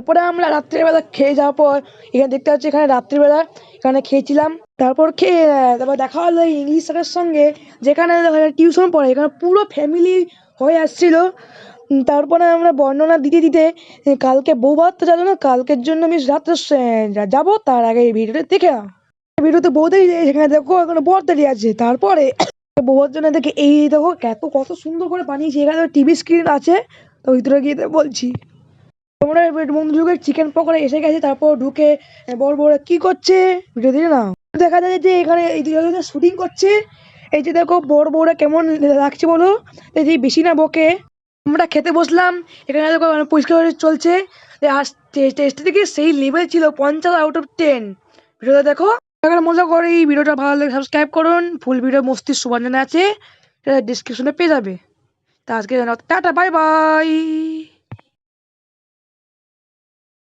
তারপরে আমরা রাত্রিবেলা খেয়ে যাওয়ার পর এখানে দেখতে পাচ্ছি এখানে রাত্রিবেলা এখানে খেয়েছিলাম। তারপর খেয়ে তারপর দেখা হলো ইংলিশ স্যারের সঙ্গে, যেখানে টিউশন পড়ে, এখানে পুরো ফ্যামিলি হয়ে আসছিল। তারপরে আমরা বর্ণনা দিতে দিতে কালকে বউ ভাত যাবো না, কালকের জন্য আমি রাত্রে যাবো, তার আগে এই ভিডিওটা দেখে নাও। ভিডিওতে বউ দাঁড়িয়ে সেখানে দেখো এখানে বর দাঁড়িয়ে আছে। তারপরে বউর জন্য দেখে এই দেখো কত সুন্দর করে বানিয়েছি, এখানে টিভি স্ক্রিন আছে, তো ভিতরে গিয়ে বলছি তোমরা বন্ধুকে চিকেন পকোড়া এসে গেছে। তারপর ঢুকে বড় বড় কি করছে ভিডিও দিয়ে না দেখা যায় যে এখানে এই শুটিং করছে। এই যে দেখো বড় বড় কেমন লাগছে বলো, এই যে বেশি না বকে। আমরা খেতে বসলাম, এখানে দেখো পরিষ্কার চলছে। আর টেস্ট থেকে সেই লেভেল ছিল 50/10। ভিডিওটা দেখো, মজা করে। এই ভিডিওটা ভালো লাগে সাবস্ক্রাইব করুন। ফুল ভিডিও মস্তির সুবর্ণনা আছে, ডিসক্রিপশনে পেয়ে যাবে। তা আজকে টাটা, বাই বাই।